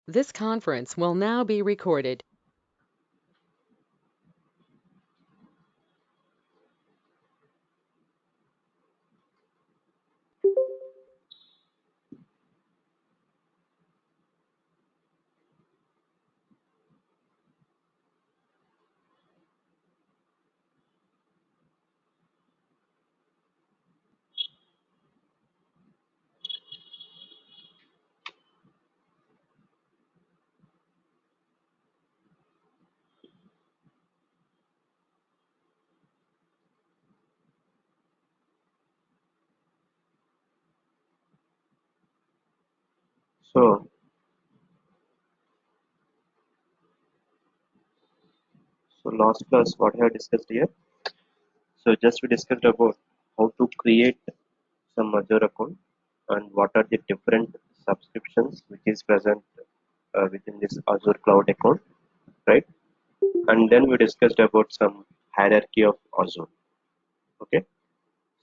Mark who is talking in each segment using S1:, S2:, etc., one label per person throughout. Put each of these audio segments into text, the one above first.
S1: This conference will now be recorded.
S2: So, so last class, what I have discussed here. So just we discussed about how to create some Azure account and what are the different subscriptions which is present within this Azure cloud account, right? And then we discussed about some hierarchy of Azure. Okay.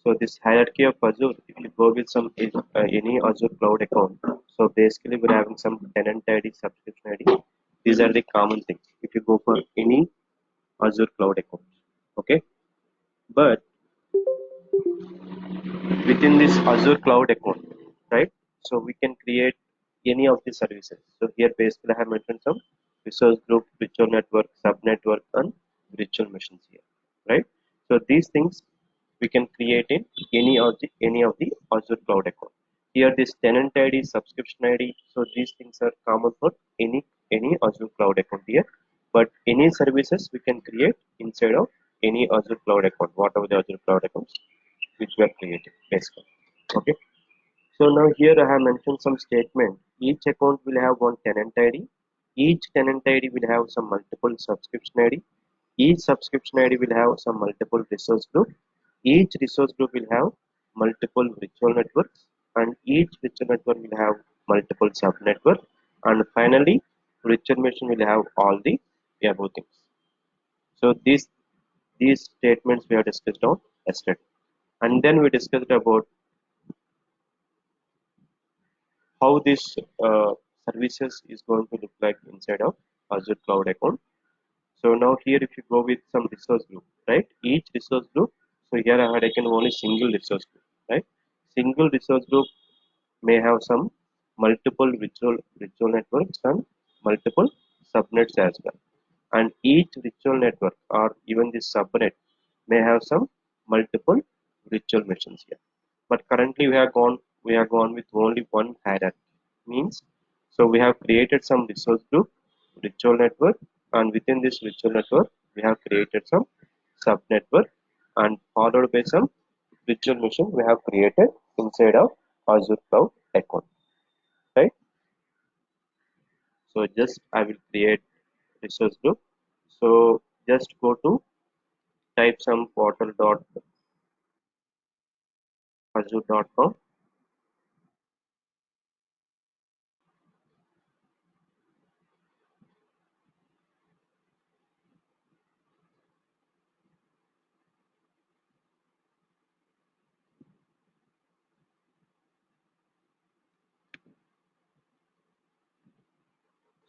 S2: So this hierarchy of Azure, if you go with some any Azure cloud account, so basically we're having some tenant ID, subscription ID. These are the common things. If you go for any Azure cloud account, okay. But within this Azure cloud account, right? So we can create any of the services. So here basically I have mentioned some resource group, virtual network, sub network, and virtual machines here, right? So these things we can create in any of the Azure cloud account. Here this tenant ID, subscription ID, so these things are common for any Azure cloud account here. But any services we can create inside of any Azure cloud account, whatever the Azure cloud accounts which were created basically. Okay. So now here I have mentioned some statement. Each account will have one tenant ID. Each tenant ID will have some multiple subscription ID. Each subscription ID will have some multiple resource group. Each resource group will have multiple virtual networks, and each virtual network will have multiple sub network. And finally, virtual machine will have all the above things. So these statements we have discussed on yesterday, and then we discussed about how this services is going to look like inside of Azure Cloud account. So now here if you go with some resource group, right? Each resource group, so here I had taken only single resource group, right? Single resource group may have some multiple virtual networks and multiple subnets as well. And each virtual network or even this subnet may have some multiple virtual machines here. But currently we have gone with only one hierarchy. Means so we have created some resource group, virtual network, and within this virtual network we have created some subnetwork and followed by some virtual machine we have created inside of Azure Cloud account. Right? So just I will create resource group. So just go to type some portal.azure.com.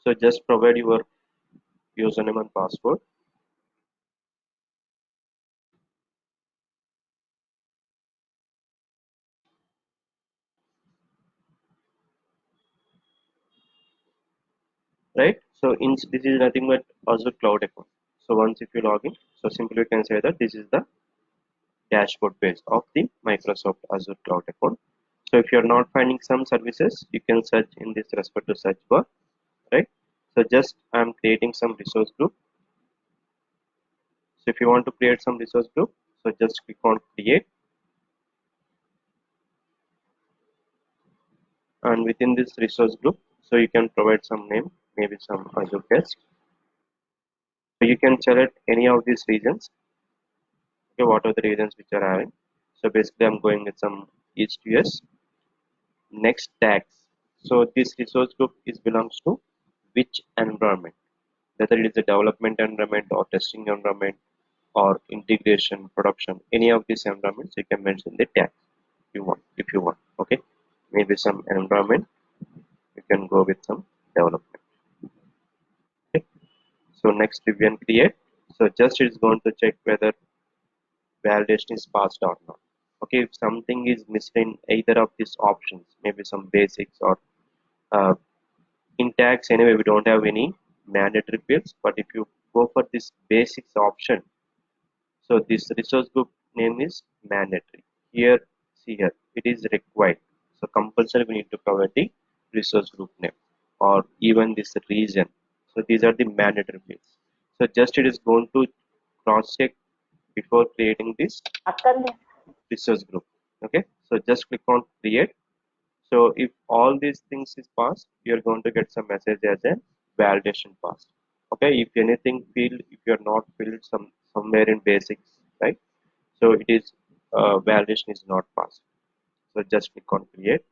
S2: So just provide your username and password. Right? So this is nothing but Azure Cloud account. So once if you log in, so simply you can say that this is the dashboard page of the Microsoft Azure Cloud account. So if you are not finding some services, you can search in this respect to search bar, right? So just I am creating some resource group. So if you want to create some resource group, so just click on create, and within this resource group, so you can provide some name, maybe some Azure guest. So you can select any of these regions. Okay, what are the regions which are having? So basically, I'm going with some East US. Next tags. So this resource group is belongs to which environment? Whether it is a development environment or testing environment or integration, production, any of these environments, you can mention the tag you want if you want. Okay, maybe some environment, you can go with some development. So next Vivian create. So just it's going to check whether validation is passed or not. Okay, if something is missed in either of these options, maybe some basics or uh, in tags anyway, we don't have any mandatory fields. But if you go for this basics option, so this resource group name is mandatory. Here, see here, it is required. So compulsory we need to cover the resource group name or even this region. So these are the mandatory fields. So just it is going to cross check before creating this resource group. Okay, so just click on create. So if all these things is passed, you're going to get some message as a validation passed. Okay, if anything field, if you're not filled somewhere in basics, right? So it is validation is not passed. So just click on create.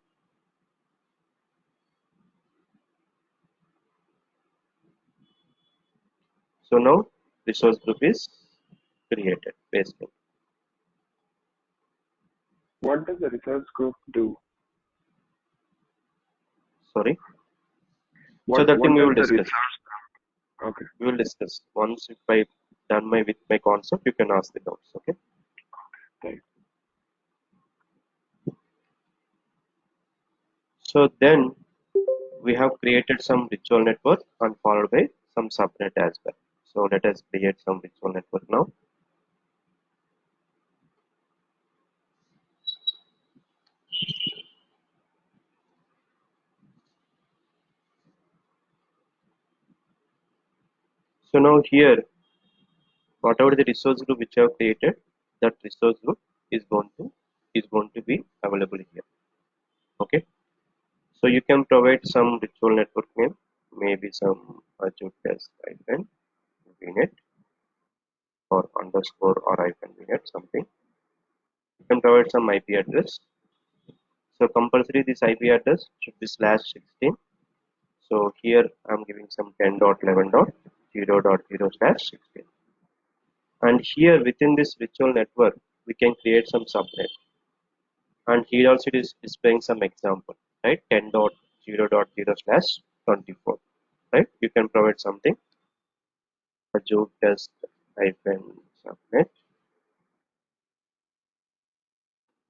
S2: So now resource group is created basically.
S3: What does the research group do?
S2: Sorry. So
S3: What
S2: that thing
S3: what
S2: we
S3: does
S2: will
S3: the
S2: discuss.
S3: research? Okay,
S2: We will discuss once if I done my with my concept. You can ask the doubts. Okay.
S3: thanks.
S2: So then we have created some ritual network and followed by some subnet as well. So let us create some ritual network now. So now here, whatever the resource group which I have created, that resource group is going to be available here. Okay. So you can provide some ritual network name, maybe some Azure test hyphen vnet or underscore or hyphen vnet something. You can provide some IP address. So compulsory this IP address should be /16. So here I'm giving some 10.11.0.0/16. And here within this virtual network, we can create some subnet. And here also it is displaying some example, right? 10.0.0/24, right? You can provide something, Azure test hyphen subnet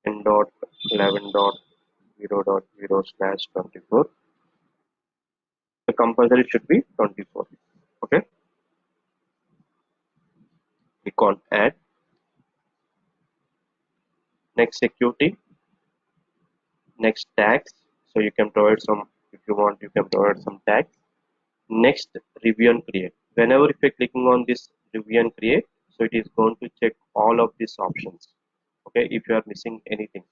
S2: 10.11.0.0/24. The compulsory should be 24. Okay, click on add. Next security, next tags. So you can provide some, if you want, you can provide some tags. Next review and create. Whenever if you're clicking on this review and create, so it is going to check all of these options. Okay, if you are missing anything.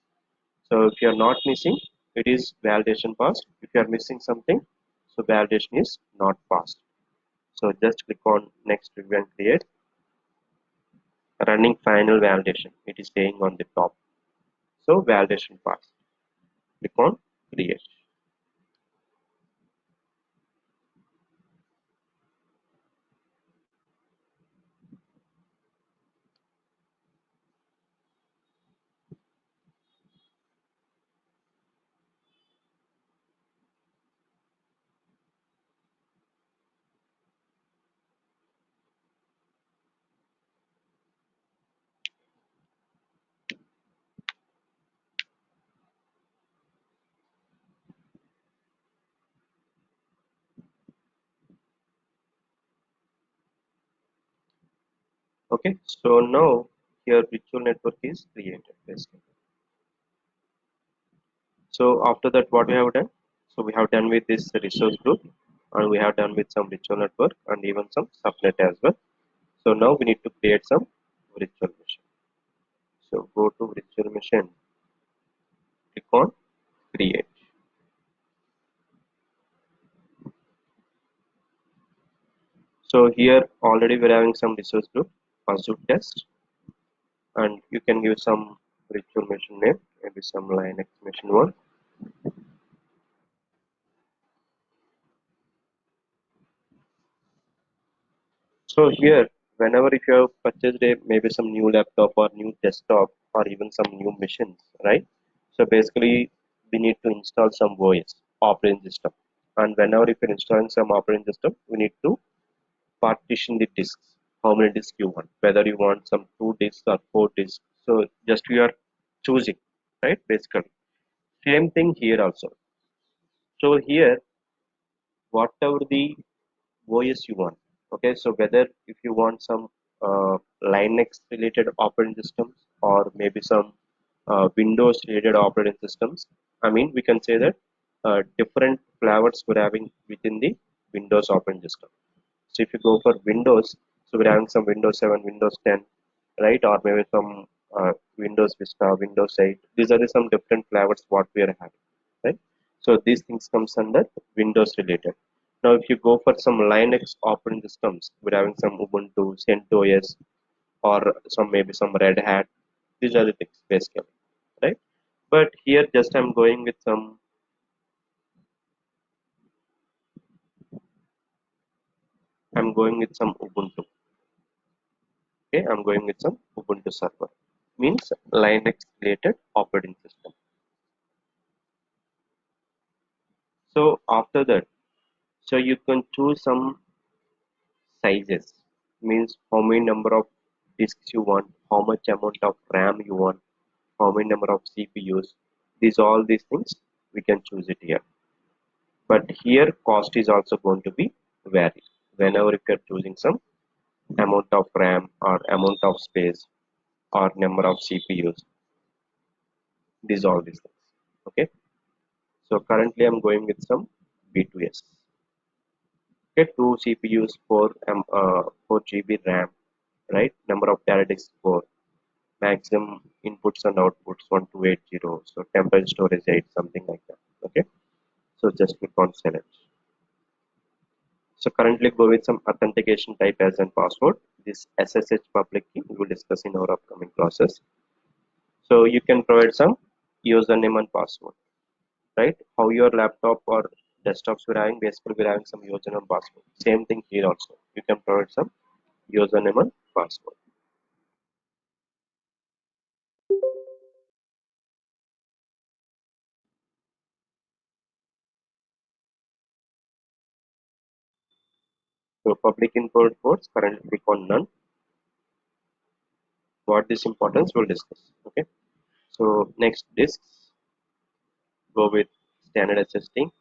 S2: So if you are not missing, it is validation passed. If you are missing something, so validation is not passed. So just click on next review and create. Running final validation, it is staying on the top. So validation passed. Click on create. Okay, so now here virtual network is created basically. So after that, what we have done? So we have done with this resource group, and we have done with some virtual network and even some subnet as well. So now we need to create some virtual machine. So go to virtual machine, click on create. So here already we're having some resource group, Azure test, and you can use some virtual machine name, maybe some Linux machine one. So here, whenever if you have purchased a maybe some new laptop or new desktop or even some new machines, right? So basically, we need to install some OS operating system, and whenever if you're installing some operating system, we need to partition the disks, how many disks you want, whether you want some 2 disks or 4 disks. So just you are choosing, right? Basically, same thing here also. So here, whatever the OS you want. Okay, so whether if you want some Linux related operating systems or maybe some Windows related operating systems, I mean, we can say that different flavors we're having within the Windows operating system. So if you go for Windows, so we're having some Windows 7, Windows 10, right? Or maybe some Windows Vista, Windows 8. These are the some different flavors what we are having, right? So these things comes under Windows related. Now, if you go for some Linux operating systems, we're having some Ubuntu, CentOS, or some maybe some Red Hat. These are the things basically, right? But here, just I'm going with some Ubuntu. Okay, I'm going with some Ubuntu server. Means Linux related operating system. So after that, so you can choose some sizes. Means how many number of disks you want, how much amount of RAM you want, how many number of CPUs. These all these things we can choose it here. But here cost is also going to be vary. Whenever if you're choosing some amount of RAM or amount of space or number of CPUs, these all these things. Okay. So currently I'm going with some B2S. Okay, two CPUs, 4 GB RAM, right? Number of data disks 4, maximum inputs and outputs 1280. So temporary storage 8, something like that. Okay, so just click on select. So currently go with some authentication type as and password. This SSH public key we will discuss in our upcoming classes. So you can provide some username and password, right? How your laptop or desktops we're having, basically we're having some username and password. Same thing here also. You can provide some username and password. So public input ports currently click on none. What this importance we'll discuss. Okay. So next disks, go with standard SSD.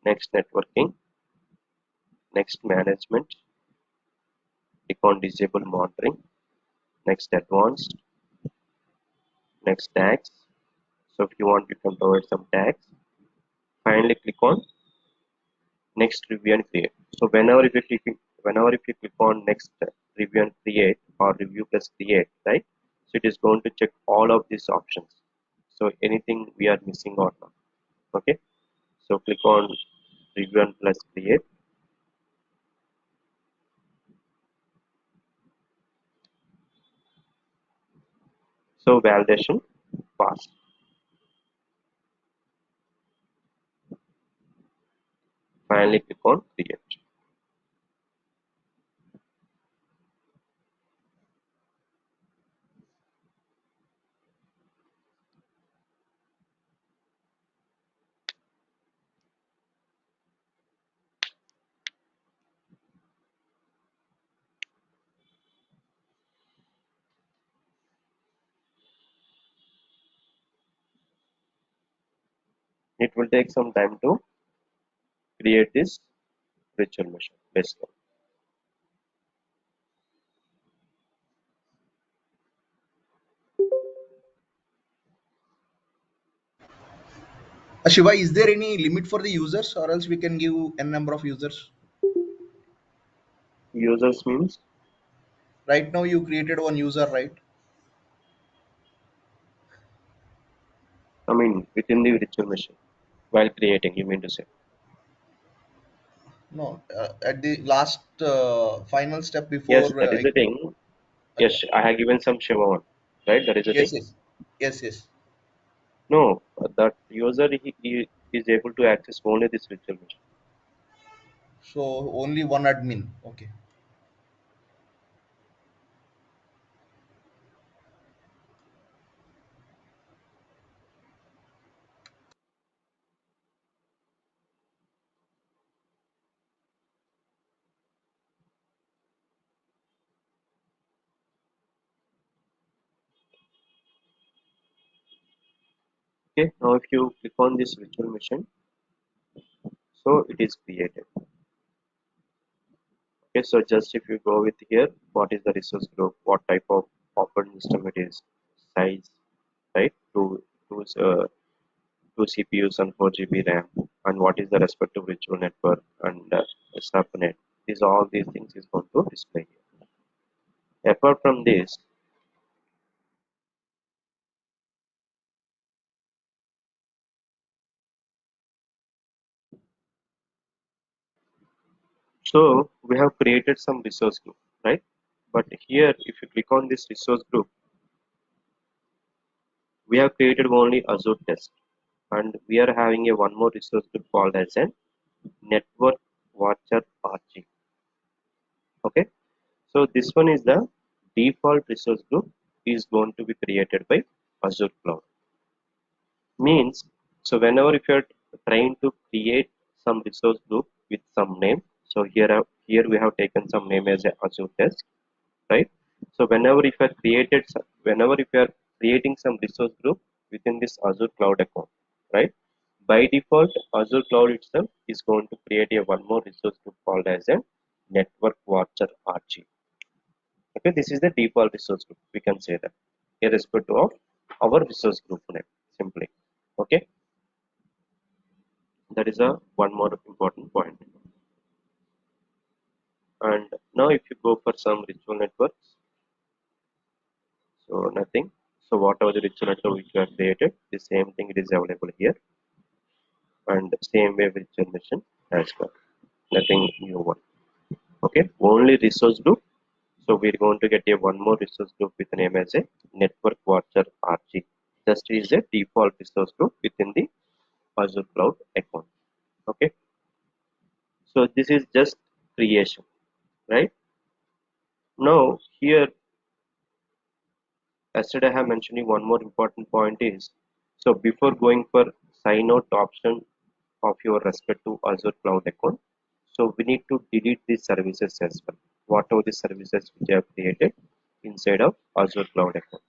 S2: Next networking. Next management. Click on disable monitoring. Next advanced. Next tags. So if you want, you can provide some tags. Finally, click on next review and create. So whenever if you click on next review and create or review plus create, right? So it is going to check all of these options. So anything we are missing or not. Okay. So click on review and plus create. So validation pass. Finally click on create. It will take some time to create this virtual machine basically.
S4: Shiva, is there any limit for the users, or else we can give n number of users?
S2: Users means,
S4: Right now, you created one user, right?
S2: I mean within the virtual machine while creating, you mean to say.
S4: No, at the last final step
S2: Yes,
S4: before.
S2: that is the thing.
S4: Okay.
S2: Yes, I have given some Shiva one, right? That is the thing.
S4: Yes, yes, yes, yes.
S2: No, that user he is able to access only this virtual machine.
S4: So only one admin. Okay.
S2: Okay, now if you click on this virtual machine, so it is created. Okay, so just if you go with here, what is the resource group, what type of operating system it is, size, right? Two CPUs and 4 GB RAM, and what is the respective virtual network and subnet. All these things is going to display here. Apart from this, so we have created some resource group, right? But here, if you click on this resource group, we have created only Azure test, and we are having a one more resource group called as a network watcher RG. Okay, so this one is the default resource group is going to be created by Azure Cloud. Means, so whenever if you're trying to create some resource group with some name, so here we have taken some name as a Azure test, right? So whenever if you are creating some resource group within this Azure Cloud account, right? By default, Azure Cloud itself is going to create a one more resource group called as a network watcher RG. Okay, this is the default resource group. We can say that irrespective of our resource group name simply. Okay, that is a one more important point. And now if you go for some ritual networks, so nothing. So whatever the ritual network which you have created, the same thing it is available here, and same way virtual machine as well. Nothing new one. Okay, only resource group. So we're going to get a one more resource group with the name as a network watcher RG. Just is a default resource group within the Azure Cloud account. Okay, so this is just creation, right? Now here, yesterday I have mentioned you one more important point is, so before going for sign out option of your respective Azure Cloud account, so we need to delete these services as well. Whatever the services which I have created inside of Azure Cloud account.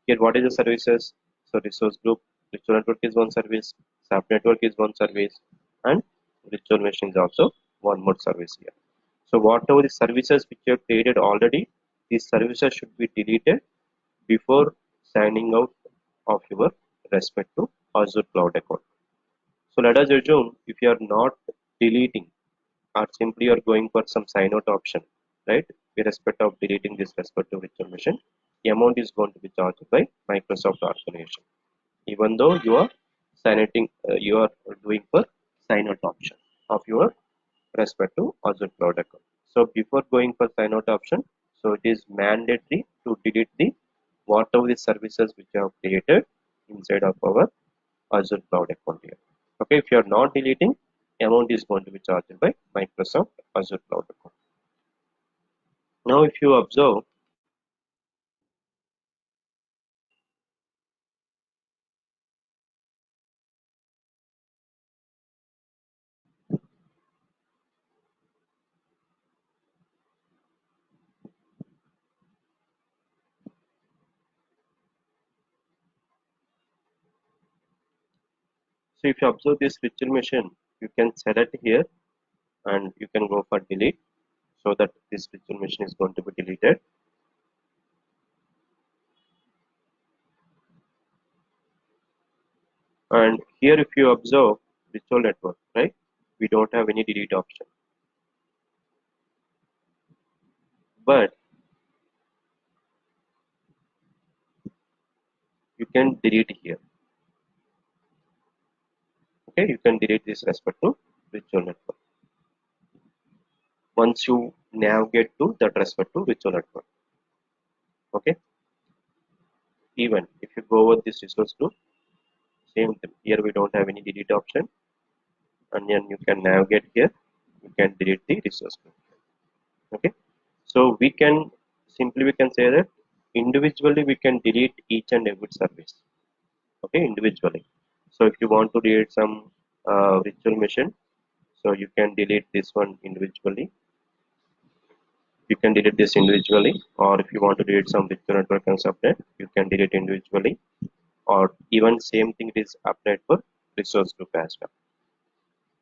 S2: Here, what is the services? So resource group, virtual network is one service, sub network is one service, and virtual machine is also one more service here. So whatever the services which you have created already, these services should be deleted before signing out of your respective Azure Cloud account. So let us assume if you are not deleting or simply you are going for some sign out option, right? Irrespective of deleting this respective virtual machine, the amount is going to be charged by Microsoft organization. Even though you are doing for sign out option of your respective Azure Cloud account. So before going for sign out option, so it is mandatory to delete the whatever the services which you have created inside of our Azure Cloud account here. Okay, if you are not deleting, amount is going to be charged by Microsoft Azure Cloud account. Now, if you observe, so if you observe this virtual machine, you can select here and you can go for delete so that this virtual machine is going to be deleted. And here, if you observe virtual network, right, we don't have any delete option, but you can delete here. Okay, you can delete this respect to virtual network once you navigate to that respect to virtual network. Okay, even if you go over this resource group, same thing. Here we don't have any delete option, and then you can navigate here. You can delete the resource group. Okay, so we can say that individually we can delete each and every service. Okay, individually. So if you want to delete some virtual machine, so you can delete this one individually. You can delete this individually, or if you want to delete some virtual network and subnet, you can delete individually. or even same thing it is applied for resource group as well.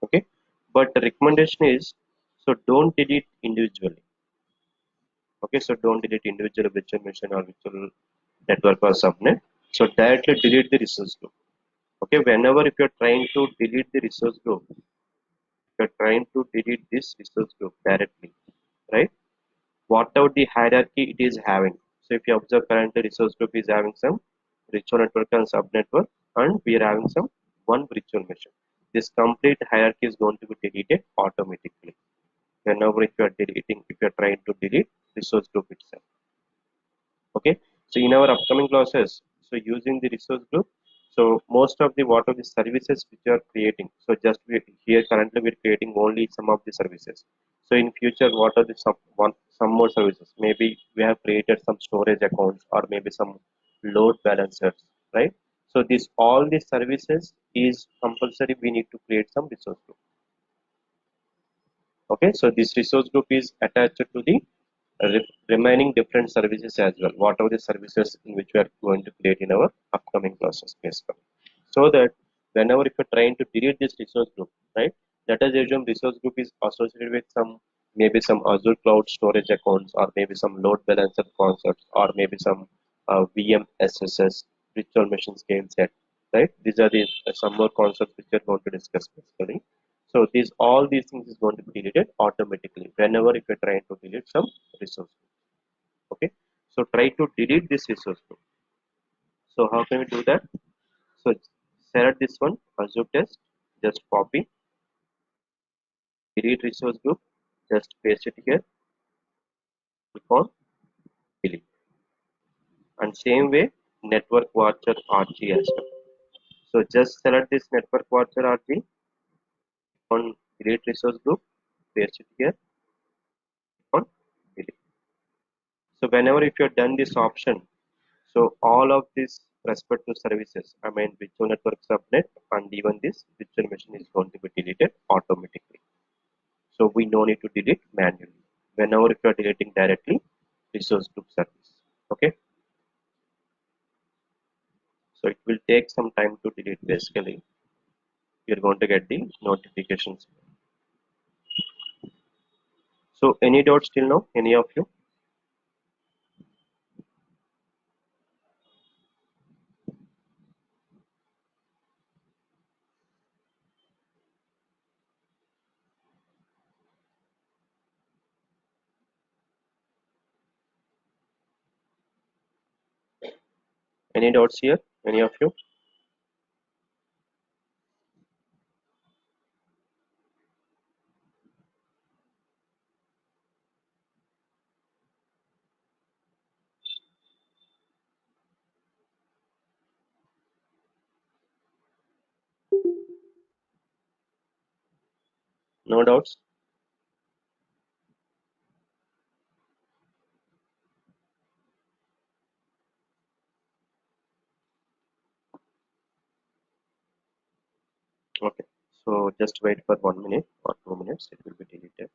S2: Okay, but the recommendation is, so don't delete individually. Okay, so don't delete individual virtual machine or virtual network or subnet. So directly delete the resource group. Okay, whenever if you're trying to delete the resource group, you're trying to delete this resource group directly, right? Whatever the hierarchy it is having. So if you observe currently resource group is having some virtual network and subnetwork, and we are having some one virtual machine. This complete hierarchy is going to be deleted automatically whenever if you are deleting, if you are trying to delete resource group itself. Okay, so in our upcoming classes, so using the resource group, so most of the what are the services which you are creating, so just here currently we're creating only some of the services. So in future what are the some more services, maybe we have created some storage accounts or maybe some load balancers, right? So this all these services is compulsory, we need to create some resource group. Okay, so this resource group is attached to the remaining different services as well. What are the services in which we are going to create in our upcoming classes, basically. So that whenever if you're trying to delete this resource group, right? Let us assume resource group is associated with some maybe some Azure cloud storage accounts or maybe some load balancer concepts or maybe some VM SSS virtual machine scale set, right? These are the some more concepts which we are going to discuss basically. So these all these things is going to be deleted automatically whenever if you're trying to delete some resource group. Okay, so try to delete this resource group. So how can we do that? So select this one, Azure test, just copy, delete resource group, just paste it here, click on delete. And same way, network watcher RG as well. So just select this network watcher RG on delete resource group, paste it here, on delete. So whenever if you have done this option, so all of this respect to services, I mean virtual network subnet and even this virtual machine is going to be deleted automatically. So we no need to delete manually. Whenever if you are deleting directly resource group service. Okay. So it will take some time to delete basically. You're going to get the notifications. So any doubts till now? Any of you? Any doubts here? Any of you? No doubts? Okay. So just wait for 1 minute or 2 minutes. It will be deleted.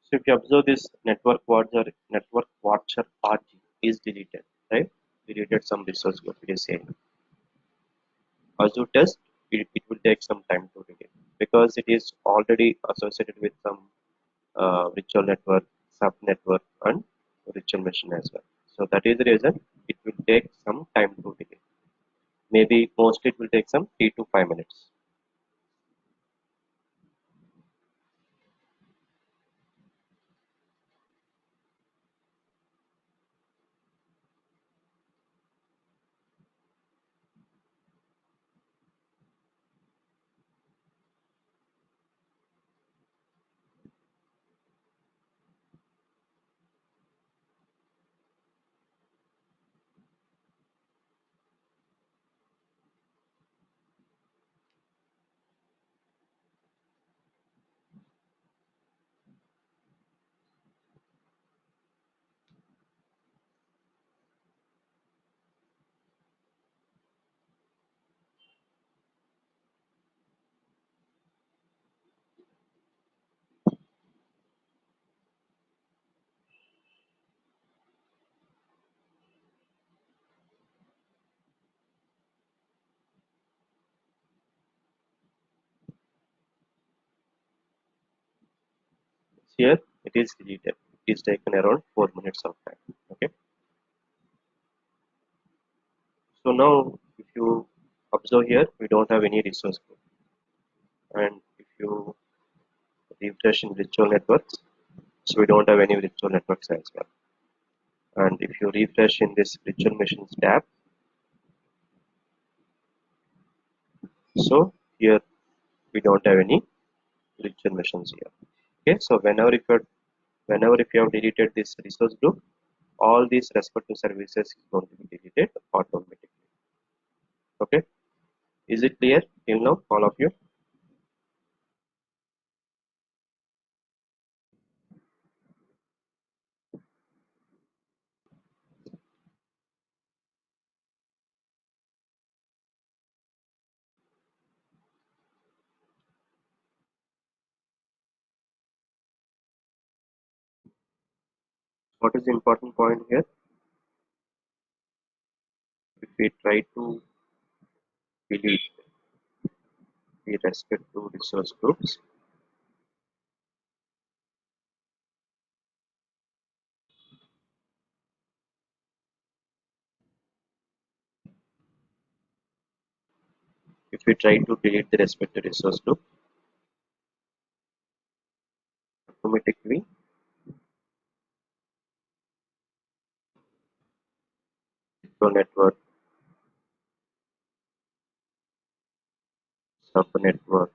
S2: So if you observe this network watcher RG is deleted, right? Deleted some resource group. It is saying Azure test. It will take some time to delete because it is already associated with some virtual network, sub network, and virtual machine as well. So that is the reason it will take some time to delete. Maybe mostly it will take some 3 to 5 minutes. Here it is deleted. It is taken around 4 minutes of time. Okay. So now if you observe here, we don't have any resource group. And if you refresh in virtual networks, so we don't have any virtual networks as well. And if you refresh in this virtual machines tab, so here we don't have any virtual machines here. Okay, so whenever if you have deleted this resource group, all these respective services is going to be deleted automatically. Okay, is it clear till now, all of you? What is the important point here? If we try to delete the respective resource groups, if we try to delete the respective resource group, automatically virtual network, sub network,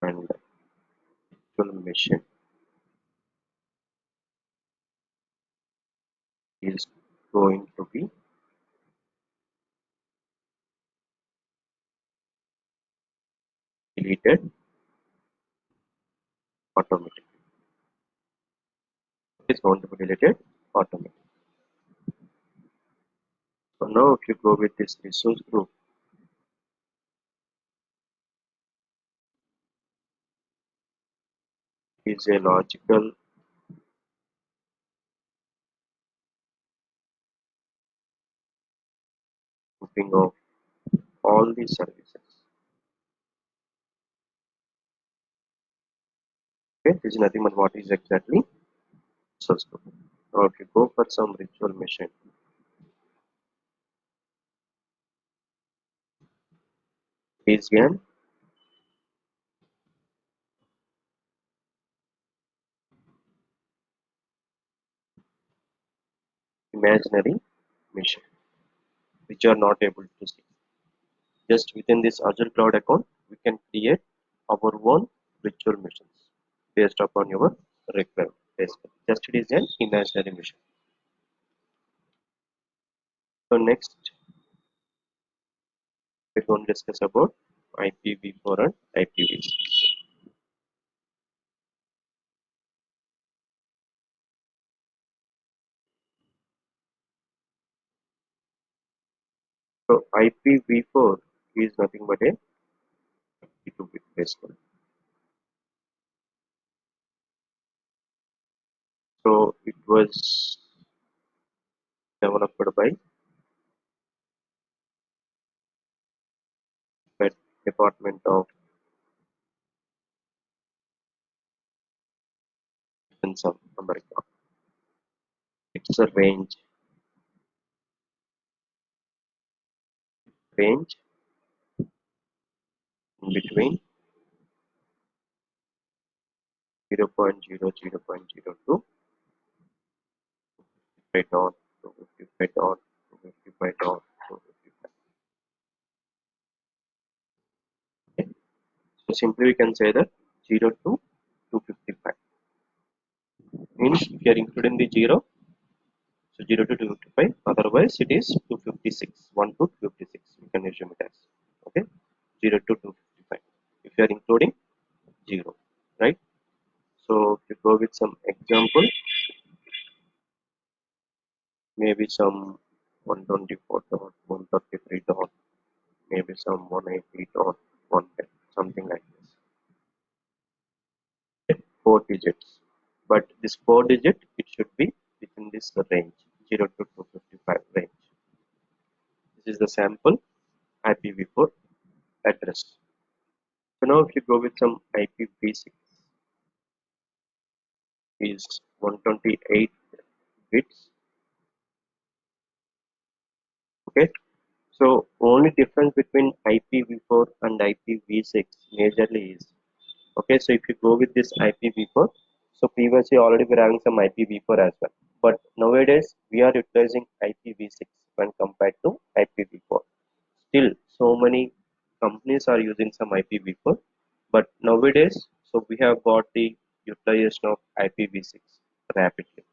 S2: and virtual machine is going to be deleted automatically. It is going to be deleted automatically. So now if you go with this resource group, is a logical grouping of all these services. Okay, this is nothing but what is exactly resource group. Now if you go for some virtual machine, is an imaginary machine which you are not able to see. Just within this Azure Cloud account, we can create our own virtual machines based upon your requirement. Just it is an imaginary machine. So next, we're going to discuss about IPv4 and IPv6. So IPv4 is nothing but a 32-bit baseball. So it was developed by the Department of in some America. It's a range in between 0.0, 0.02, 55 dot, 255 dot, 255 dot, 255. Okay. So simply we can say that 0 to 255 means if you are including the 0, so 0 to 255, otherwise it is 256, 1 to 256, we can assume it as, okay, 0 to 255, if you are including 0, right? So if you go with some example, maybe some 124 dot, 133 dot, maybe some 180 dot, 110, something like this. Okay, 4 digits. But this 4 digit, it should be within this range, 0 to 255 range. This is the sample IPv4 address. So now if you go with some IPv6 is 128 bits. Okay. So only difference between IPv4 and IPv6 majorly is, okay, so if you go with this IPv4, so previously already we're having some IPv4 as well. But nowadays we are utilizing IPv6 when compared to IPv4. Still, so many companies are using some IPv4, but nowadays, so we have got the utilization of IPv6 rapidly.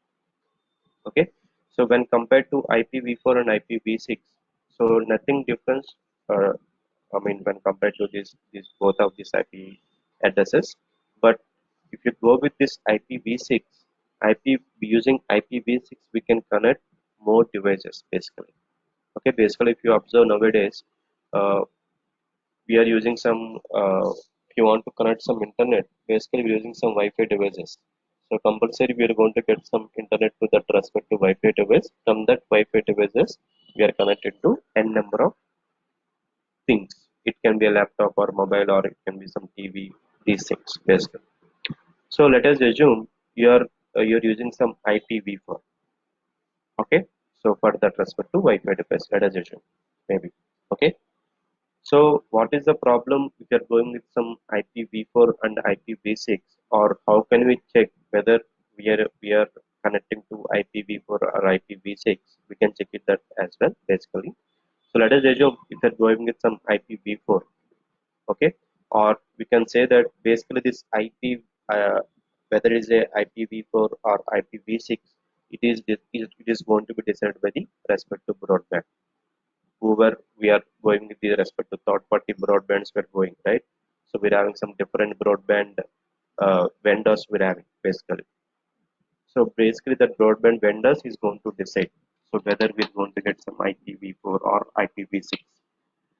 S2: Okay, so when compared to IPv4 and IPv6, so nothing difference. I mean, when compared to this both of these IP addresses, but if you go with this IPv6, IP using IPv6, we can connect more devices basically. Okay, basically, if you observe nowadays, uh, we are using some if you want to connect some internet, basically we're using some Wi-Fi devices. So compulsory we are going to get some internet to that respect to Wi-Fi device. From that Wi-Fi devices we are connected to n number of things. It can be a laptop or mobile, or it can be some TV, these things basically. So let us assume you're using some IPv4. Okay, so for that respect to Wi-Fi device, let us assume maybe. Okay. So what is the problem if you are going with some IPv4 and IPv6, or how can we check whether we are connecting to IPv4 or IPv6? We can check it that as well basically. So let us assume if you are going with some IPv4, okay, or we can say that basically this IP, whether it is a IPv4 or IPv6, it is going to be decided by the respect to broadband, whoever we are going with the respect to third party broadbands we're going, right? So we're having some different broadband vendors we're having basically. So basically the broadband vendors is going to decide so whether we're going to get some IPv4 or IPv6.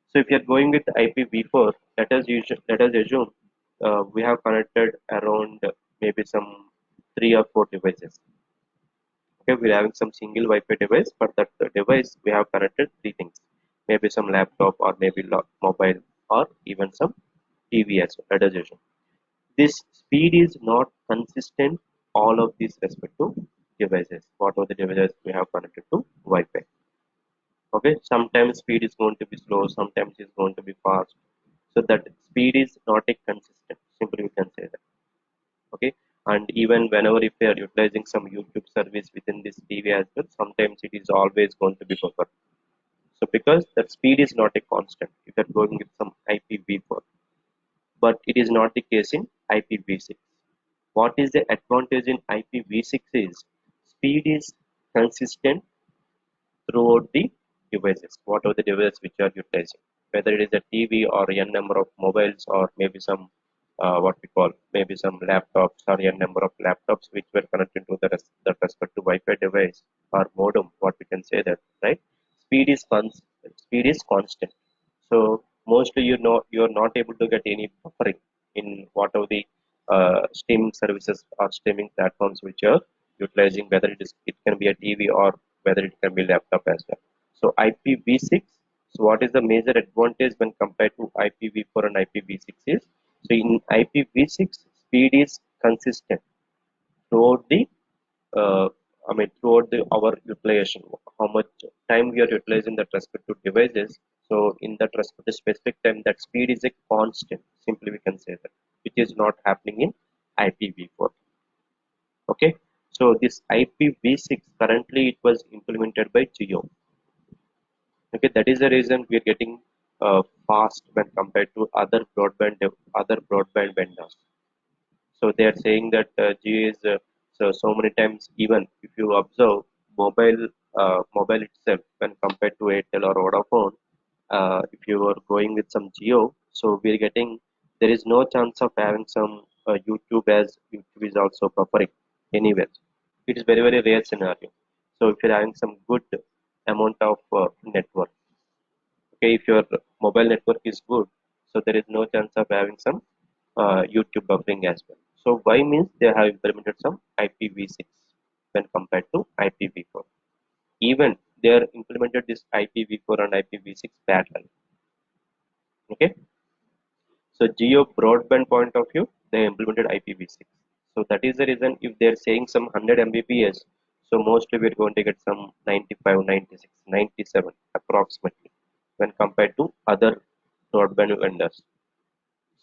S2: So if you're going with IPv4, let us assume we have connected around maybe some 3 or 4 devices. Okay, we're having some single Wi-Fi device, but that the device we have connected three things, maybe some laptop or maybe mobile or even some TV as well. Let us assume this speed is not consistent all of these respective devices. What are the devices we have connected to Wi-Fi? Okay, sometimes speed is going to be slow, sometimes it's going to be fast. So that speed is not a consistent. Simply we can say that. Okay, and even whenever if they are utilizing some YouTube service within this TV as well, sometimes it is always going to be buffer. So because that speed is not a constant if you're going with some IPv4, but it is not the case in IPv6. What is the advantage in IPv6 is speed is consistent throughout the devices, what are the devices which are utilizing, whether it is a TV or n number of mobiles, or maybe some what we call maybe some laptops or n number of laptops which were connected to the respective Wi-Fi device or modem, what we can say that, right? Speed is constant. So mostly you're not able to get any buffering in whatever the streaming services or streaming platforms which are utilizing, whether it can be a TV or whether it can be laptop as well. So IPv6. So what is the major advantage when compared to IPv4 and IPv6 is, so in IPv6 speed is consistent throughout the throughout our utilization, how much time we are utilizing that respective devices. So in that respective specific time, that speed is a constant. Simply we can say that, which is not happening in IPv4. Okay, so this IPv6 currently it was implemented by Geo. Okay, that is the reason we are getting fast when compared to other broadband vendors. So they are saying that Jio is so many times, even if you observe mobile itself when compared to Airtel or Vodafone, if you are going with some Geo, so we're getting, there is no chance of having some YouTube, as YouTube is also buffering anywhere. It is very rare scenario. So if you're having some good amount of network, okay, if your mobile network is good, so there is no chance of having some YouTube buffering as well. So why means they have implemented some IPv6 when compared to IPv4. Even they are implemented this IPv4 and IPv6 parallel. Okay, so geo broadband point of view, they implemented IPv6. So that is the reason if they are saying some 100 Mbps, so mostly we're going to get some 95, 96, 97 approximately when compared to other broadband vendors.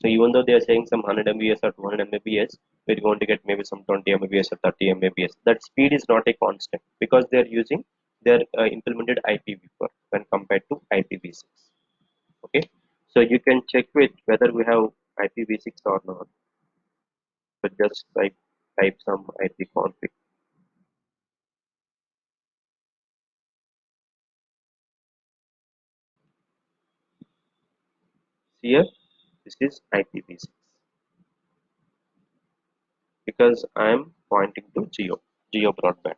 S2: So even though they are saying some 100 Mbps or 200 Mbps, we're going to get maybe some 20 Mbps or 30 Mbps. That speed is not a constant because they are using their implemented IPv4 when compared to IPv6. Okay, so you can check with whether we have IPv6 or not. So just type some IP config. Here, this is IPv6 because I am pointing to geo broadband.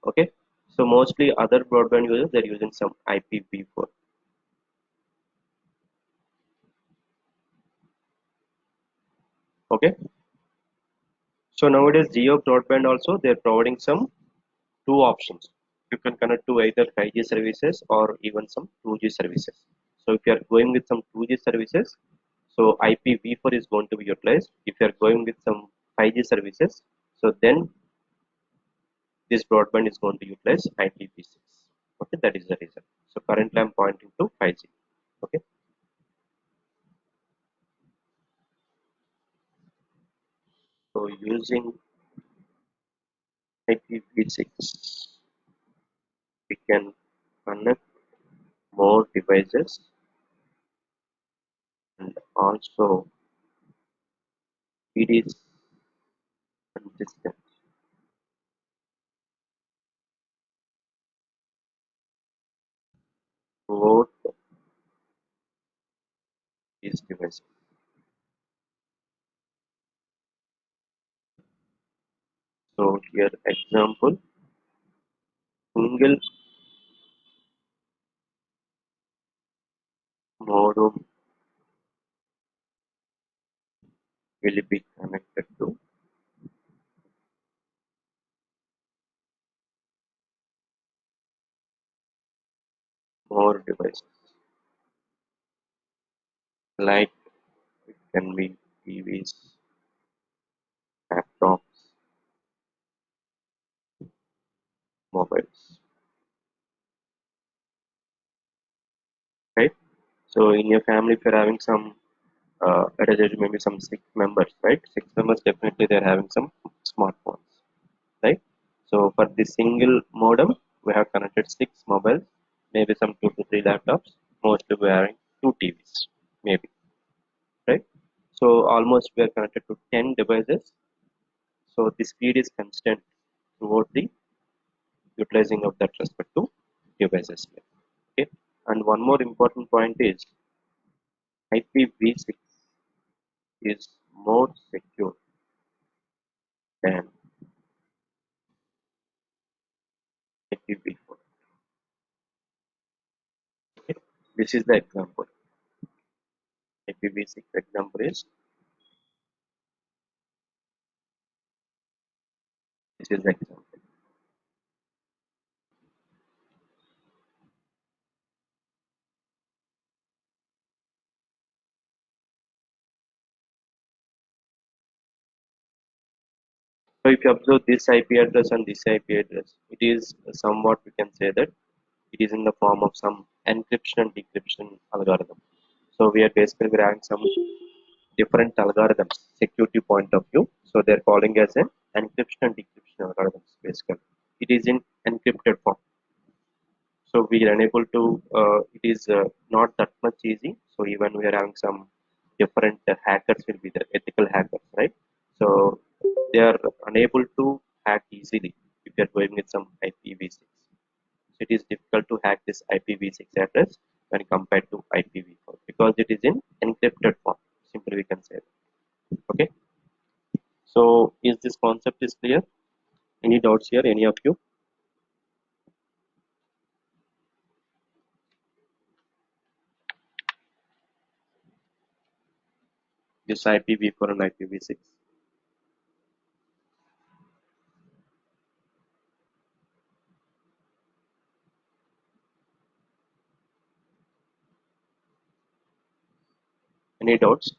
S2: Okay, so mostly other broadband users they're using some IPv4. Okay, so nowadays geo broadband also they're providing some two options. You can connect to either 5G services or even some 2G services. So if you are going with some 2G services, so IPv4 is going to be utilized. If you are going with some 5G services, so then this broadband is going to utilize IPv6. Okay, that is the reason. So currently I'm pointing to 5G. Okay, so using IPv6, we can connect more devices and also it is consistent throughout these devices. So here example, single modem will be connected to more devices, like it can be TVs, laptops, mobiles, right? So in your family, if you're having some, let us say maybe some 6 members, right? 6 members definitely they're having some smartphones, right? So for the single modem, we have connected 6 mobiles, maybe some 2 to 3 laptops. Mostly we're having 2 TVs, maybe, right? So almost we are connected to 10 devices. So the speed is constant throughout the utilizing of that respective devices here. Okay. And one more important point is IPv6 is more secure than IPv4. Okay. This is the example. IPv6 example is this is the example. So if you observe this IP address and this IP address, it is somewhat we can say that it is in the form of some encryption and decryption algorithm. So we are basically having some different algorithms, security point of view. So they're calling as an encryption and decryption algorithms basically. It is in encrypted form. So we are unable to, it is not that much easy. So even we are having some different hackers will be there, ethical hackers, right? So they are unable to hack easily if you are going with some IPv6. So it is difficult to hack this IPv6 address when compared to IPv4 because it is in encrypted form. Simply we can say that. Okay. So is this concept is clear? Any doubts here? Any of you? This IPv4 and IPv6. Any doubts?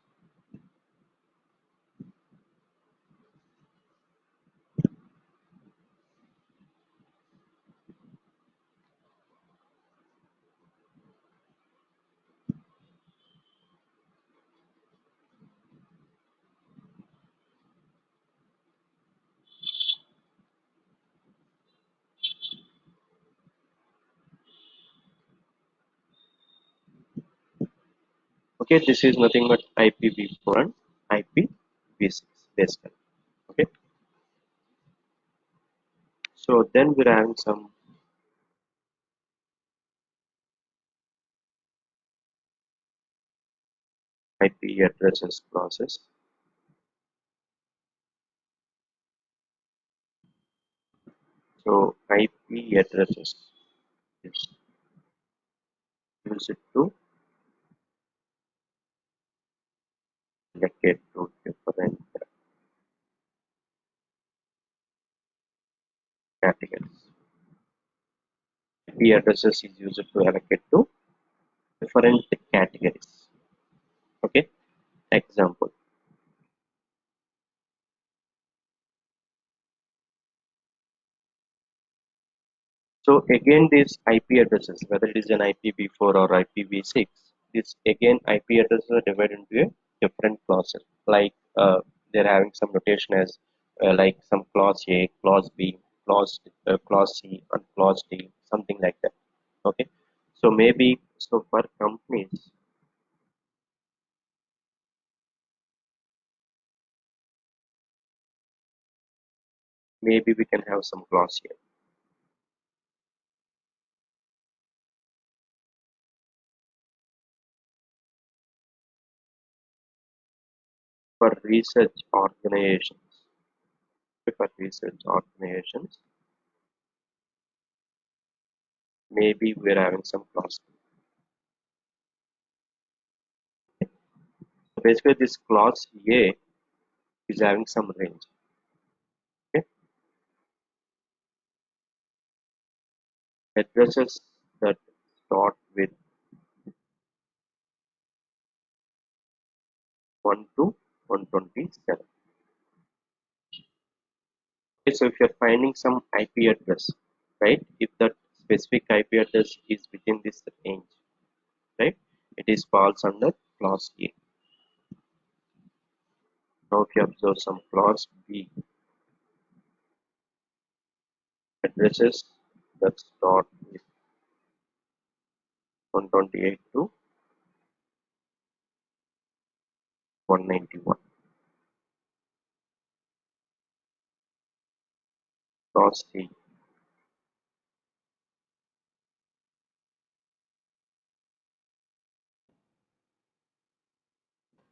S2: Okay, this is nothing but IPv4 and IPv6 basically. Okay, so then we're having some IP addresses clauses. So IP addresses is used to allocate to different categories. IP addresses is used to allocate to different categories. Okay, example. So again, these IP addresses, whether it is an IPv4 or IPv6, this again IP addresses are divided into a different clauses. Like they're having some notation as like some clause A, clause B, clause C, and clause D, something like that. Okay. So maybe so for companies, maybe we can have some clause here. For research organizations, maybe we're having some clause. So basically, this clause A is having some range. Okay. Addresses that start with 1 to 127. Okay, so if you're finding some IP address, right? If that specific IP address is within this range, right? It is falls under clause A. Now, if you observe some clause B, addresses that start with 128 to 191. Clause C,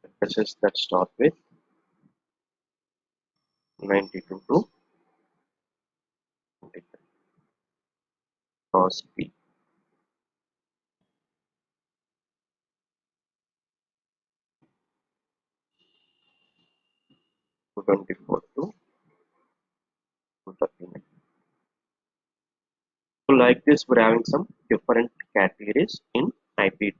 S2: addresses that start with 92 to 23. Clause B, 224 to 239. So like this, we're having some different categories in IP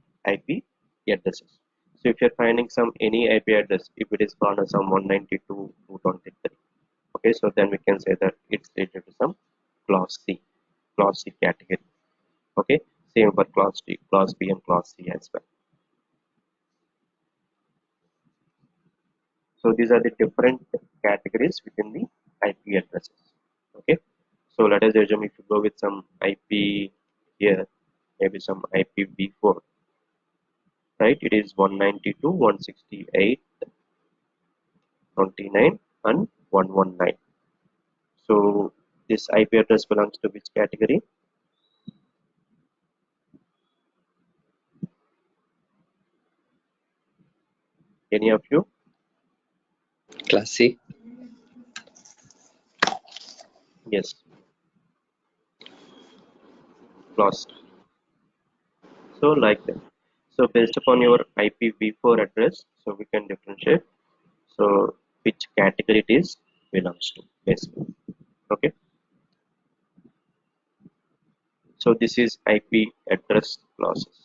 S2: addresses. So if you're finding some any IP address, if it is found as some 192.223, Okay, so then we can say that it's related to some class C category. Okay, same for class B and class C as well. So these are the different categories within the IP addresses. Okay, so let us assume if you go with some IP here, maybe some IPv4, right? It is 192.168.29 and 119. So this IP address belongs to which category? Any of you?
S5: Class C.
S2: Yes, class. So like that. So based upon your IPv4 address, so we can differentiate. So which category it is belongs to basically. Okay. So this is IP address classes.